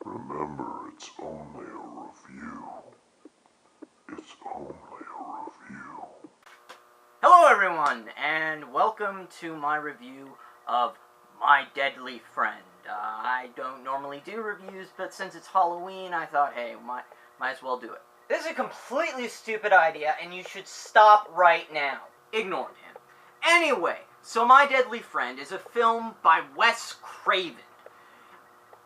Remember, it's only a review. It's only a review. Hello everyone, and welcome to my review of My Deadly Friend. I don't normally do reviews, but since it's Halloween, I thought, hey, might as well do it. This is a completely stupid idea, and you should stop right now. Ignore him. Anyway, so My Deadly Friend is a film by Wes Craven,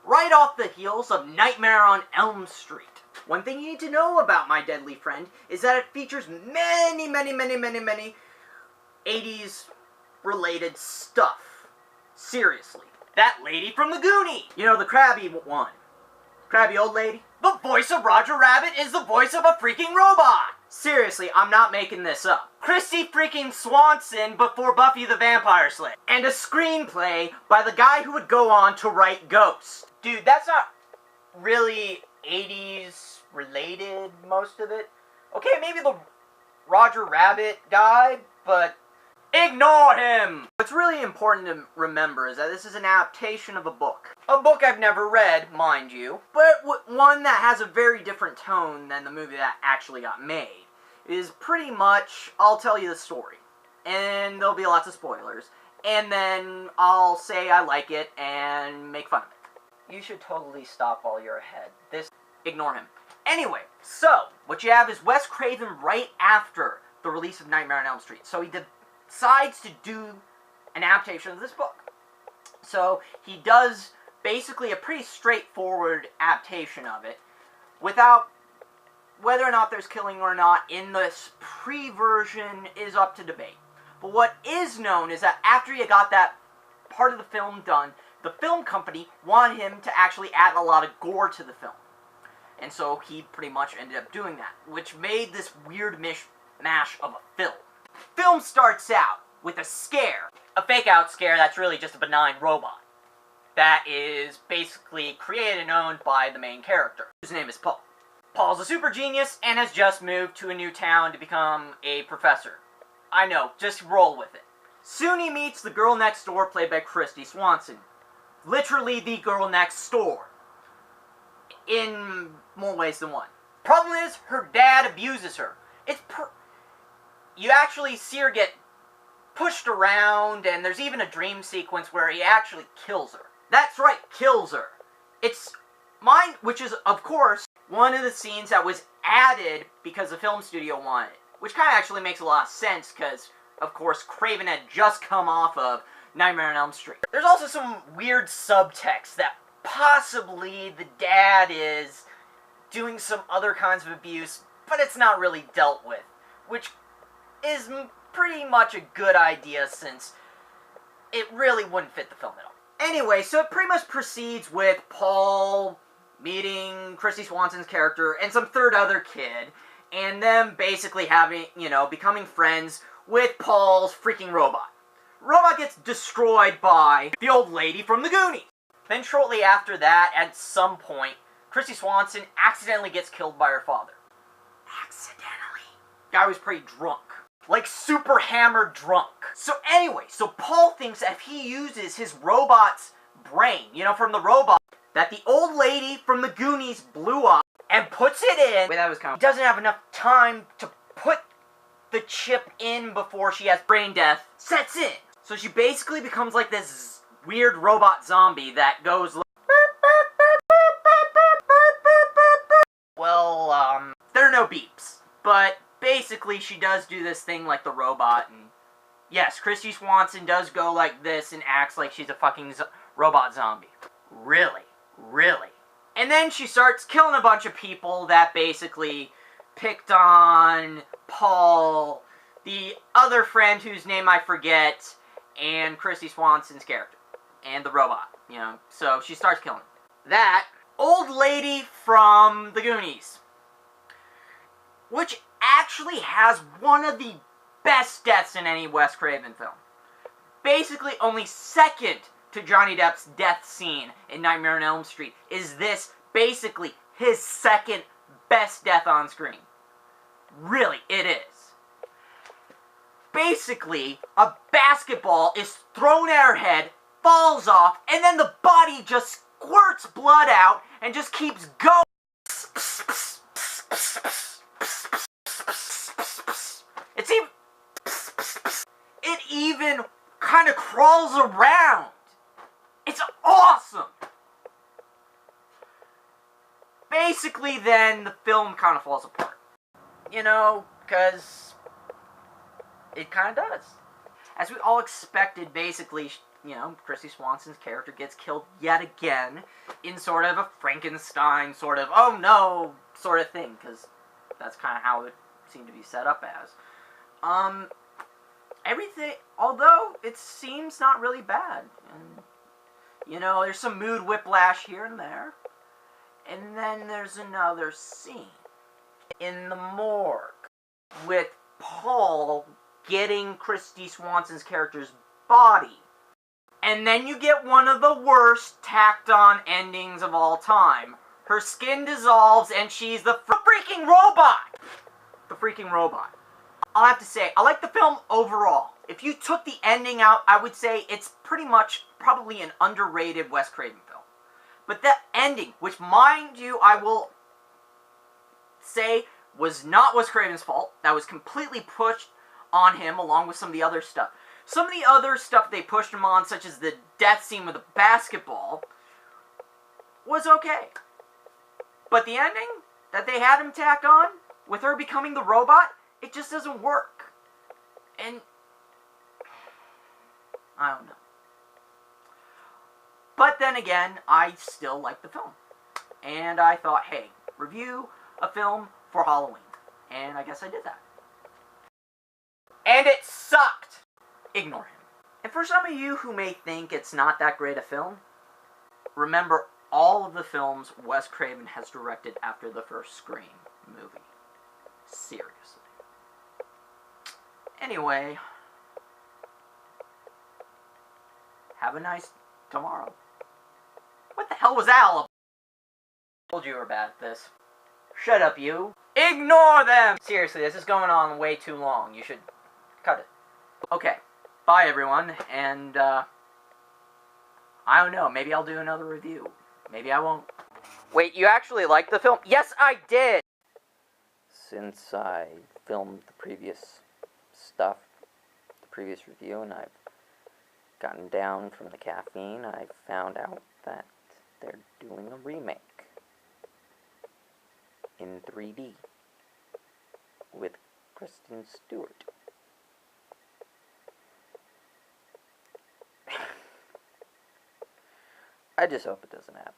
right off the heels of Nightmare on Elm Street. One thing you need to know about My Deadly Friend is that it features many 80s related stuff. Seriously. That lady from the Goonies! You know, the crabby one. Crabby old lady? The voice of Roger Rabbit is the voice of a freaking robot! Seriously, I'm not making this up. Christy freaking Swanson before Buffy the Vampire Slayer. And a screenplay by the guy who would go on to write Ghost. Dude, that's not really 80s related, most of it. Okay, maybe the Roger Rabbit guy, but ignore him! What's really important to remember is that this is an adaptation of a book. A book I've never read, mind you, but one that has a very different tone than the movie that actually got made. It is pretty much, I'll tell you the story, and there'll be lots of spoilers, and then I'll say I like it and make fun of it. You should totally stop while you're ahead. Ignore him. Anyway, so, what you have is Wes Craven right after the release of Nightmare on Elm Street. So he decides to do an adaptation of this book. So he does basically a pretty straightforward adaptation of it, without whether or not there's killing or not in this pre-version is up to debate. But what is known is that after he got that part of the film done, the film company wanted him to actually add a lot of gore to the film. And so he pretty much ended up doing that, which made this weird mishmash of a film. Film starts out with a scare. A fake-out scare that's really just a benign robot. That is basically created and owned by the main character, whose name is Paul. Paul's a super genius and has just moved to a new town to become a professor. I know, just roll with it. Soon he meets the girl next door, played by Christy Swanson. Literally the girl next door. In more ways than one. Problem is, her dad abuses her. You actually see her get pushed around, and there's even a dream sequence where he actually kills her. That's right, kills her. It's mine, which is, of course, one of the scenes that was added because the film studio wanted it. Which kind of actually makes a lot of sense, because, of course, Craven had just come off of Nightmare on Elm Street. There's also some weird subtext that possibly the dad is doing some other kinds of abuse, but it's not really dealt with, which is pretty much a good idea since it really wouldn't fit the film at all. Anyway, so it pretty much proceeds with Paul meeting Christy Swanson's character and some third other kid, and them basically having, becoming friends with Paul's freaking robot. Robot gets destroyed by the old lady from the Goonies. Then shortly after that, at some point, Christy Swanson accidentally gets killed by her father. Accidentally. Guy was pretty drunk. Like super hammered drunk. So anyway, so Paul thinks that if he uses his robot's brain, from the robot, that the old lady from the Goonies blew up and puts it in. Wait, that was kind of... He doesn't have enough time to put the chip in before she has brain death sets in. So she basically becomes like this weird robot zombie that goes like, well, there are no beeps, but basically she does do this thing like the robot, and yes, Christy Swanson does go like this and acts like she's a fucking robot zombie. Really? Really? And then she starts killing a bunch of people that basically picked on Paul, the other friend whose name I forget, and Christy Swanson's character. And the robot, so she starts killing that old lady from the Goonies, which actually has one of the best deaths in any Wes Craven film. Basically, only second to Johnny Depp's death scene in Nightmare on Elm Street is this basically his second best death on screen. Really, it is. Basically, a basketball is thrown at her head, falls off, and then the body just squirts blood out and just keeps going. It even kind of crawls around. It's awesome. Basically, then the film kind of falls apart. You know, because it kind of does. As we all expected, basically, you know, Christy Swanson's character gets killed yet again in sort of a Frankenstein sort of, oh no, sort of thing, because that's kind of how it seemed to be set up as. Everything, although it seems not really bad. And, you know, there's some mood whiplash here and there. And then there's another scene in the morgue with Paul getting Christy Swanson's character's body. And then you get one of the worst tacked-on endings of all time. Her skin dissolves and she's the freaking robot! The freaking robot. I'll have to say, I like the film overall. If you took the ending out, I would say it's pretty much probably an underrated Wes Craven film. But that ending, which mind you, I will say was not Wes Craven's fault. That was completely pushed on him along with some of the other stuff. Some of the other stuff they pushed him on, such as the death scene with the basketball, was okay. But the ending that they had him tack on, with her becoming the robot, it just doesn't work. And I don't know. But then again, I still like the film. And I thought, hey, review a film for Halloween. And I guess I did that. And it sucked! Ignore him. And for some of you who may think it's not that great a film, remember all of the films Wes Craven has directed after the first Scream movie. Seriously. Anyway, have a nice tomorrow. What the hell was that all about? I told you were bad at this. Shut up, you. Ignore them! Seriously, this is going on way too long. You should cut it. Okay. Bye, everyone. And, I don't know. Maybe I'll do another review. Maybe I won't. Wait, you actually liked the film? Yes, I did! Since I filmed the previous stuff, the previous review, and I've gotten down from the caffeine, I found out that they're doing a remake in 3D with Kristen Stewart. I just hope it doesn't happen.